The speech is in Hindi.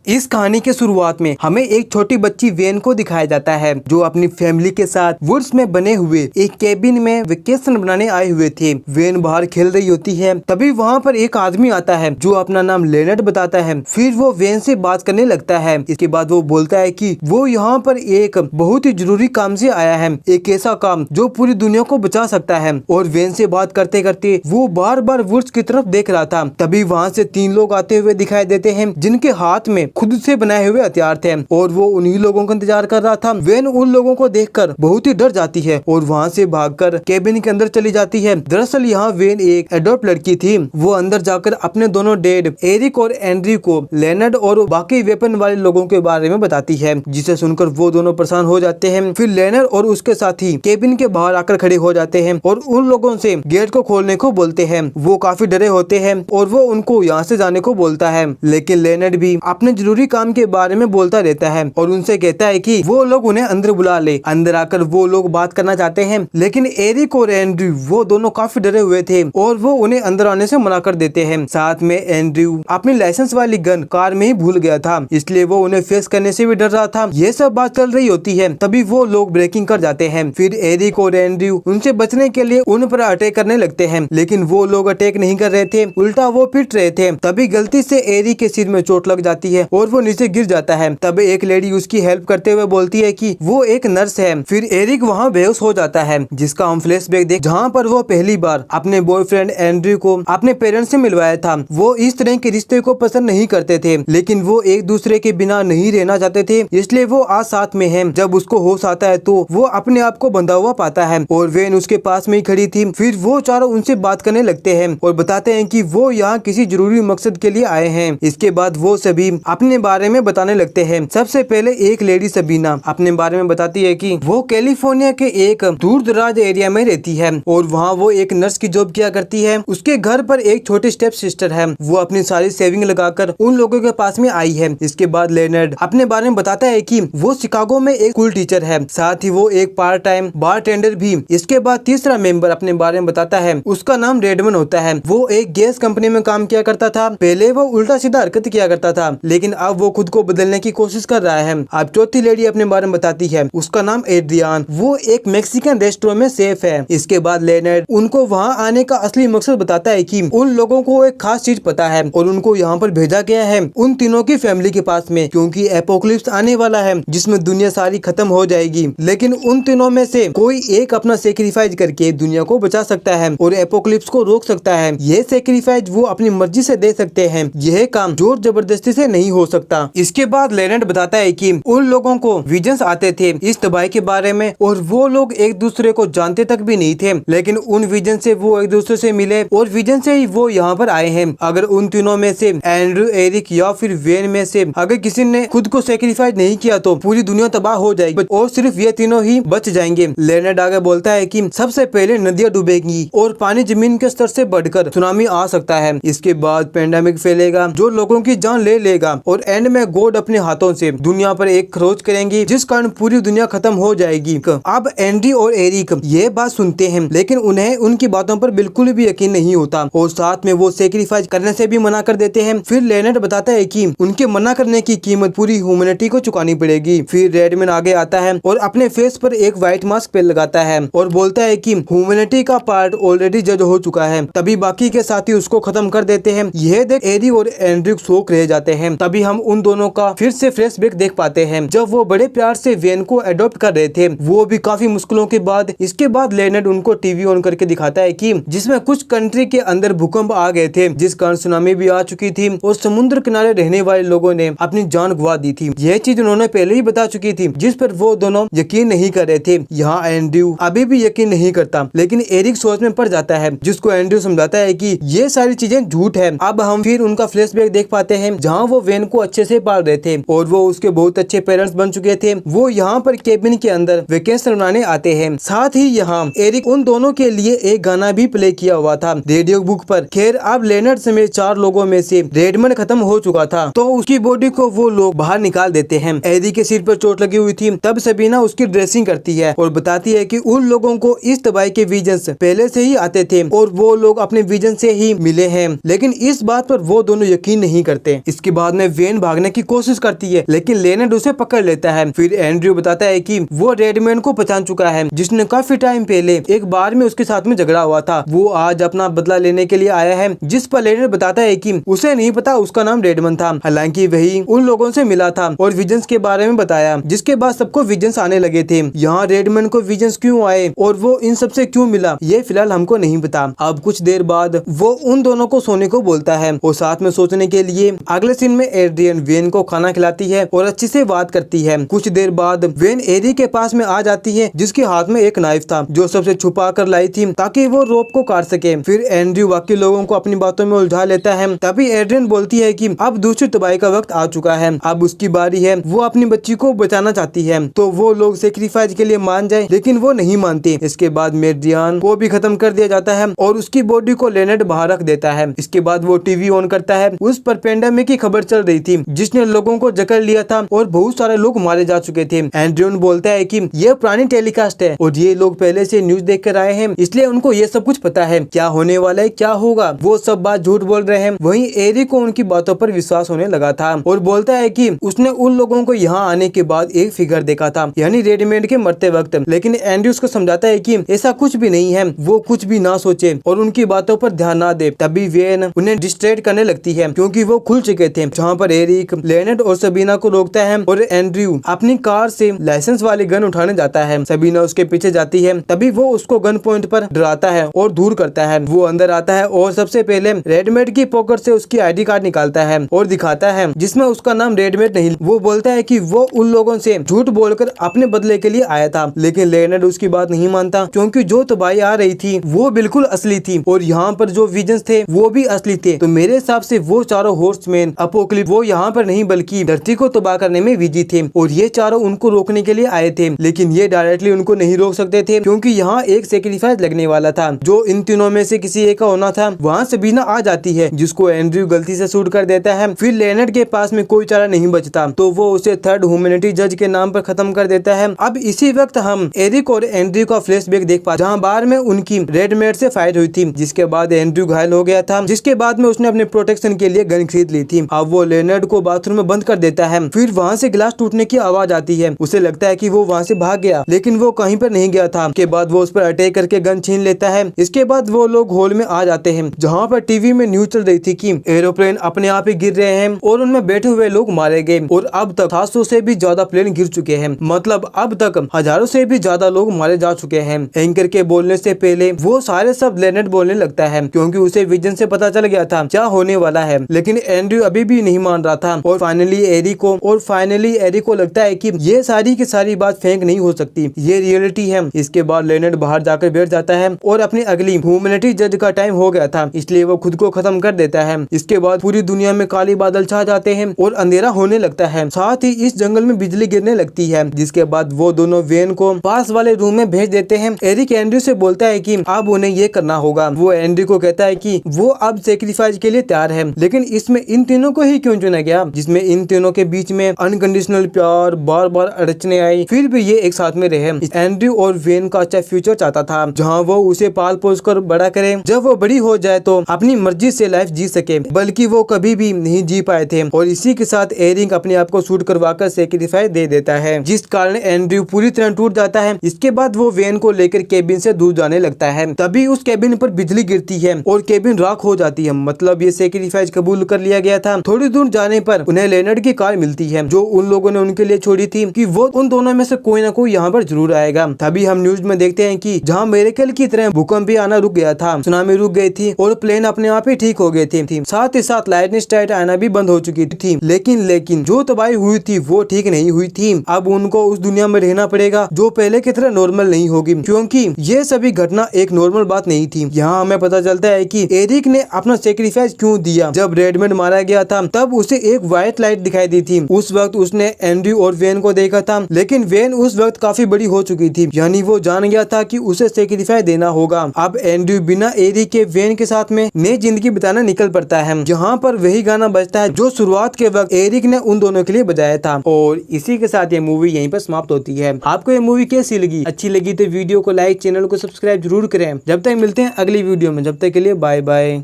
इस कहानी के शुरुआत में हमें एक छोटी बच्ची वेन को दिखाया जाता है जो अपनी फैमिली के साथ वुड्स में बने हुए एक केबिन में वेकेशन बनाने आए हुए थे। वेन बाहर खेल रही होती है, तभी वहाँ पर एक आदमी आता है जो अपना नाम लेनर्ड बताता है। फिर वो वेन से बात करने लगता है। इसके बाद वो बोलता है कि वो यहाँ पर एक बहुत ही जरूरी काम से आया है, एक ऐसा काम जो पूरी दुनिया को बचा सकता है। और वेन से बात करते करते वो बार बार वुड्स की तरफ देख रहा था। तभी वहाँ से 3 लोग आते हुए दिखाई देते हैं जिनके हाथ में खुद से बनाए हुए हथियार थे और वो उन्हीं लोगों का इंतजार कर रहा था। वेन उन लोगों को देखकर बहुत ही डर जाती है और वहाँ से भागकर केबिन के अंदर चली जाती है। दरअसल यहाँ वेन एक एडॉप्ट लड़की थी। वो अंदर जाकर अपने दोनों डेड एरिक और एंड्रयू को लेनर्ड और बाकी वेपन वाले लोगों के बारे में बताती है, जिसे सुनकर वो दोनों परेशान हो जाते हैं। फिर लेनर्ड और उसके साथी केबिन के बाहर आकर खड़े हो जाते हैं और उन लोगों से गेट को खोलने को बोलते हैं। वो काफी डरे होते हैं और वो उनको यहाँ से जाने को बोलता है, लेकिन लेनर्ड भी अपने जरूरी काम के बारे में बोलता रहता है और उनसे कहता है कि वो लोग उन्हें अंदर बुला ले। अंदर आकर वो लोग बात करना चाहते हैं, लेकिन एरिक और एंड्रयू वो दोनों काफी डरे हुए थे और वो उन्हें अंदर आने से मना कर देते हैं। साथ में एंड्रयू अपनी लाइसेंस वाली गन कार में ही भूल गया था, इसलिए वो उन्हें फेस करने से भी डर रहा था। ये सब बात चल रही होती है, तभी वो लोग ब्रेकिंग कर जाते हैं। फिर एरिक और एंड्रयू उनसे बचने के लिए उन पर अटैक करने लगते हैं, लेकिन वो लोग अटैक नहीं कर रहे थे, उल्टा वो पिट रहे थे। तभी गलती से एरिक के सिर में चोट लग जाती है और वो नीचे गिर जाता है। तब एक लेडी उसकी हेल्प करते हुए बोलती है कि वो एक नर्स है। फिर एरिक वहाँ बेहोश हो जाता है, जिसका हम फ्लैशबैक देख जहाँ पर वो पहली बार अपने बॉयफ्रेंड एंड्रयू को अपने पेरेंट्स से मिलवाया था। वो इस तरह के रिश्ते को पसंद नहीं करते थे, लेकिन वो एक दूसरे के बिना नहीं रहना चाहते थे, इसलिए वो आज साथ में है। जब उसको होश आता है तो वो अपने आप को बंधा हुआ पाता है और वेन उसके पास में ही खड़ी थी। फिर वो चारों उनसे बात करने लगते हैं और बताते हैं कि वो यहाँ किसी जरूरी मकसद के लिए आए हैं। इसके बाद वो सभी अपने बारे में बताने लगते हैं। सबसे पहले एक लेडी सबीना अपने बारे में बताती है कि वो कैलिफोर्निया के एक दूर दराज एरिया में रहती है और वहाँ वो एक नर्स की जॉब किया करती है। उसके घर पर एक छोटी स्टेप सिस्टर है। वो अपनी सारी सेविंग लगाकर उन लोगों के पास में आई है। इसके बाद लेनर्ड अपने बारे में बताता है कि वो शिकागो में एक स्कूल टीचर है, साथ ही वो एक पार्ट टाइम बार टेंडर भी। इसके बाद तीसरा मेंबर अपने बारे में बताता है, उसका नाम रेडमन होता है। वो एक गैस कंपनी में काम किया करता था। पहले वो उल्टा सीधा हरकत किया करता था, लेकिन अब वो खुद को बदलने की कोशिश कर रहा है। अब चौथी लेडी अपने बारे में बताती है, उसका नाम एड्रियान। वो एक मैक्सिकन रेस्टोरेंट में सेफ है। इसके बाद लेनर्ड उनको वहाँ आने का असली मकसद बताता है कि उन लोगों को एक खास चीज पता है और उनको यहाँ पर भेजा गया है उन तीनों की फैमिली के पास में, क्योंकि एपोकलिप्स आने वाला है जिसमें दुनिया सारी खत्म हो जाएगी। लेकिन उन तीनों में से कोई एक अपना सेक्रीफाइस करके दुनिया को बचा सकता है और एपोकलिप्स को रोक सकता है। ये सेक्रीफाइस वो अपनी मर्जी से दे सकते हैं, यह काम जोर जबरदस्ती से नहीं हो सकता। इसके बाद लेनर्ड बताता है कि उन लोगों को विजन्स आते थे इस तबाही के बारे में और वो लोग एक दूसरे को जानते तक भी नहीं थे, लेकिन उन विजन से वो एक दूसरे से मिले और विजन से ही वो यहाँ पर आए हैं। अगर उन तीनों में से एंड्रयू, एरिक या फिर वेन में से अगर किसी ने खुद को सेक्रीफाइस नहीं किया तो पूरी दुनिया तबाह हो जाएगी और सिर्फ ये तीनों ही बच जाएंगे। लेनर्ड आगे बोलता है कि सबसे पहले नदियाँ डूबेंगी और पानी जमीन के स्तर से बढ़कर सुनामी आ सकता है। इसके बाद पेंडेमिक फैलेगा जो लोगों की जान ले लेगा और एंड में गॉड अपने हाथों से दुनिया पर एक खरोच करेंगी जिस कारण पूरी दुनिया खत्म हो जाएगी। अब एंड्रयू और एरिक ये बात सुनते हैं, लेकिन उन्हें उनकी बातों पर बिल्कुल भी यकीन नहीं होता और साथ में वो सेक्रीफाइस करने से भी मना कर देते हैं। फिर लेनर्ड बताता है कि उनके मना करने की कीमत पूरी ह्यूमैनिटी को चुकानी पड़ेगी। फिर रेडमैन आगे आता है और अपने फेस पर एक व्हाइट मास्क पे लगाता है और बोलता है कि ह्यूमैनिटी का पार्ट ऑलरेडी जज हो चुका है। तभी बाकी के साथी उसको खत्म कर देते हैं। यह देख एरिक और एंड्रयू शॉक रह जाते हैं। तभी हम उन दोनों का फिर से फ्लैशबैक देख पाते हैं जब वो बड़े प्यार से वेन को अडॉप्ट कर रहे थे, वो भी काफी मुश्किलों के बाद। इसके बाद लेनर्ड उनको टीवी ऑन करके दिखाता है कि जिसमें कुछ कंट्री के अंदर भूकंप आ गए थे, जिस कारण सुनामी भी आ चुकी थी और समुद्र किनारे रहने वाले लोगों ने अपनी जान गंवा दी थी। यह चीज उन्होंने पहले ही बता चुकी थी, जिस पर वो दोनों यकीन नहीं कर रहे थे। यहाँ एंड्रयू अभी भी यकीन नहीं करता, लेकिन एरिक सोच में पड़ जाता है, जिसको एंड्रयू समझाता है कि ये सारी चीजें झूठ है। अब हम फिर उनका फ्लैशबैक देख पाते हैं जहाँ वो वेन को अच्छे से पाल रहे थे और वो उसके बहुत अच्छे पेरेंट्स बन चुके थे। वो यहाँ पर केबिन के अंदर वेकेशन मनाने आते हैं। साथ ही यहाँ एरिक उन दोनों के लिए एक गाना भी प्ले किया हुआ था रेडियो बुक पर। खैर अब लेनर्ड समेत 4 लोगों में से रेडमन खत्म हो चुका था, तो उसकी बॉडी को वो लोग बाहर निकाल देते हैं। एरिक के सिर पर चोट लगी हुई थी। तब सबीना उसकी ड्रेसिंग करती है और बताती है कि उन लोगों को इस तबाही के विजन्स पहले से ही आते थे और वो लोग अपने विजन से ही मिले हैं, लेकिन इस बात पर वो दोनों यकीन नहीं करते। इसके बाद में वेन भागने की कोशिश करती है, लेकिन लेनेड उसे पकड़ लेता है। फिर एंड्रयू बताता है कि वो रेडमैन को पहचान चुका है, जिसने काफी टाइम पहले एक बार में उसके साथ में झगड़ा हुआ था। वो आज अपना बदला लेने के लिए आया है, जिस पर लेनेड बताता है कि उसे नहीं पता उसका नाम रेडमैन था, हालांकि वही उन लोगों से मिला था और विजन्स के बारे में बताया, जिसके बाद सबको विजन्स आने लगे थे। यहाँ रेडमैन को विजन्स क्यों आए और वो इन सबसे क्यों मिला, ये फिलहाल हमको नहीं पता। अब कुछ देर बाद वो उन दोनों को सोने को बोलता है और साथ में सोचने के लिए अगले सीन में एड्रियन वेन को खाना खिलाती है और अच्छे से बात करती है। कुछ देर बाद वेन एरी के पास में आ जाती है, जिसके हाथ में एक नाइफ था जो सबसे छुपा कर लाई थी ताकि वो रोप को काट सके। फिर एंड्रयू बाकी लोगों को अपनी बातों में उलझा लेता है। तभी एड्रियन बोलती है कि अब दूसरी तबाही का वक्त आ चुका है, अब उसकी बारी है, वो अपनी बच्ची को बचाना चाहती है। तो वो लोग सेक्रीफाइस के लिए मान जाए, लेकिन वो नहीं मानती। इसके बाद मेड्रियान को भी खत्म कर दिया जाता है और उसकी बॉडी को लेनेड बाहर रख देता है। इसके बाद वो टीवी ऑन करता है। उस पर पेंडेमिक की खबर चल रही थी, जिसने लोगों को जकड़ लिया था और बहुत सारे लोग मारे जा चुके थे। एंड्रयू बोलता है कि ये पुरानी टेलीकास्ट है और ये लोग पहले से न्यूज देख कर आए हैं, इसलिए उनको ये सब कुछ पता है, क्या होने वाला है, क्या होगा। वो सब बात झूठ बोल रहे हैं। वहीं एरी को उनकी बातों पर विश्वास होने लगा था और बोलता है कि उसने उन लोगों को यहाँ आने के बाद एक फिगर देखा था, यानी रेडमैन के मरते वक्त। लेकिन एंड्रयू उसको समझाता है कि ऐसा कुछ भी नहीं है, वो कुछ भी ना सोचे और उनकी बातों पर ध्यान ना दे। तभी वेन उन्हें डिस्ट्रैक्ट करने लगती है, क्योंकि वो खुल चुके थे। जहाँ पर एरिक लेनेड और सबीना को रोकता है और एंड्रयू अपनी कार से लाइसेंस वाली गन उठाने जाता है। सबीना उसके पीछे जाती है। तभी वो उसको गन पॉइंट पर डराता है और दूर करता है। वो अंदर आता है और सबसे पहले रेडमेड की पॉकेट से उसकी आईडी कार्ड निकालता है और दिखाता है, जिसमें उसका नाम रेडमेड नहीं। वो बोलता है कि वो उन लोगों से झूठ बोलकर अपने बदले के लिए आया था, लेकिन लेनेड उसकी बात नहीं मानता, क्योंकि जो तबाही आ रही थी वो बिल्कुल असली थी और यहाँ पर जो विजन्स थे वो भी असली थे। तो मेरे हिसाब से वो चारों हॉर्समैन अपोकलिप्स वो यहाँ पर नहीं बल्कि धरती को तबाह करने में बिजी थे और ये चारों उनको रोकने के लिए आए थे, लेकिन ये डायरेक्टली उनको नहीं रोक सकते थे, क्योंकि यहाँ एक सेक्रीफाइस लगने वाला था जो इन तीनों में से किसी एक का होना था। वहाँ सबीना आ जाती है, जिसको एंड्रयू गलती से शूट कर देता है। फिर लेनेड के पास में कोई चारा नहीं बचता, तो वो उसे थर्ड ह्यूमैनिटी जज के नाम पर खत्म कर देता है। अब इसी वक्त हम एरिक और एंड्रयू का फ्लैशबैक देख पाते, जहाँ बार में उनकी रेडमेड से फाइट हुई थी, जिसके बाद एंड्रयू घायल हो गया था, जिसके बाद में उसने अपने प्रोटेक्शन के लिए गन खरीद ली थी। अब वो लेनेड को बाथरूम में बंद कर देता है। फिर वहाँ से गिलास टूटने की आवाज आती है। उसे लगता है कि वो वहाँ से भाग गया, लेकिन वो कहीं पर नहीं गया था। के बाद वो उस पर अटैक करके गन छीन लेता है। इसके बाद वो लोग हॉल में आ जाते हैं, जहाँ पर टीवी में न्यूज चल रही थी कि एरोप्लेन अपने आप ही गिर रहे हैं और उनमें बैठे हुए लोग मारे गए और अब तक 700 से भी ज्यादा प्लेन गिर चुके हैं। मतलब अब तक हजारों से भी ज्यादा लोग मारे जा चुके हैं। एंकर के बोलने से पहले वो सारे सब लेनेड बोलने लगता है, क्योंकि उसे विजन से पता चल गया था क्या होने वाला है। लेकिन एंड्रयू अभी भी नहीं मान रहा था और फाइनली एरिक को लगता है कि ये सारी की सारी बात फेंक नहीं हो सकती, ये रियलिटी है। इसके बाद लेनेड बाहर जाकर बैठ जाता है और अपनी अगली ह्यूमैनिटी जज का टाइम हो गया था, इसलिए वो खुद को खत्म कर देता है। इसके बाद पूरी दुनिया में काली बादल छा जाते हैं और अंधेरा होने लगता है। साथ ही इस जंगल में बिजली गिरने लगती है। जिसके बाद वो दोनों वेन को पास वाले रूम में भेज देते हैं। एरिक एंड्रयू से बोलता है कि अब उन्हें ये करना होगा। वो एंड्रयू को कहता है कि वो अब सेक्रीफाइस के लिए तैयार है, लेकिन इसमें इन तीनों को ही क्यों चुना गया, जिसमें इन तीनों के बीच में अनकंडीशनल प्यार, बार बार अड़चने आई, फिर भी ये एक साथ में रहे। एंड्रयू और वेन का अच्छा फ्यूचर चाहता था, जहाँ वो उसे पाल पोस कर बड़ा करे, जब वो बड़ी हो जाए तो अपनी मर्जी से लाइफ जी सके, बल्कि वो कभी भी नहीं जी पाए थे। और इसी के साथ एरिक अपने आप को शूट करवाकर सेक्रीफाइस दे देता है, जिस कारण एंड्रयू पूरी तरह टूट जाता है। इसके बाद वो वेन को लेकर केबिन से दूर जाने लगता है। तभी उस केबिन पर बिजली गिरती है और केबिन राख हो जाती है। मतलब ये सेक्रीफाइस कबूल कर लिया गया था। थोड़ी दूर जाने पर उन्हें लेनेड की कार मिलती है, जो उन लोगों ने उनके लिए छोड़ी थी कि वो उन दोनों में से कोई ना कोई यहाँ पर जरूर आएगा। तभी हम न्यूज में देखते हैं कि जहाँ मिरेकल की तरह भूकंप भी आना रुक गया था, सुनामी रुक गई थी और प्लेन अपने आप ही ठीक हो गए थे। साथ ही साथ लाइटनिंग स्ट्राइक आना भी बंद हो चुकी थी। लेकिन जो तबाही हुई थी वो ठीक नहीं हुई थी। अब उनको उस दुनिया में रहना पड़ेगा जो पहले की तरह नॉर्मल नहीं होगी, क्योंकि ये सभी घटना एक नॉर्मल बात नहीं थी। यहाँ हमें पता चलता है कि एरिक ने अपना सेक्रीफाइस क्यों दिया। जब रेडमेड मारा गया था तब उसे एक व्हाइट लाइट दिखाई दी थी। उस वक्त उसने एंड्रयू और वेन को देखा था, लेकिन वेन उस वक्त काफी बड़ी हो चुकी थी, यानी वो जान गया था कि उसे सेक्रीफाइस देना होगा। अब एंड्रयू बिना एरिक के वेन के साथ में नई जिंदगी बिताना निकल पड़ता है, जहाँ पर वही गाना बजता है जो शुरुआत के वक्त एरिक ने उन दोनों के लिए बजाया था। और इसी के साथ ये मूवी यहीं पर समाप्त होती है। आपको ये मूवी कैसी लगी? अच्छी लगी तो वीडियो को लाइक, चैनल को सब्सक्राइब जरूर करें। जब तक मिलते हैं अगली वीडियो में, जब तक के लिए बाय बाय।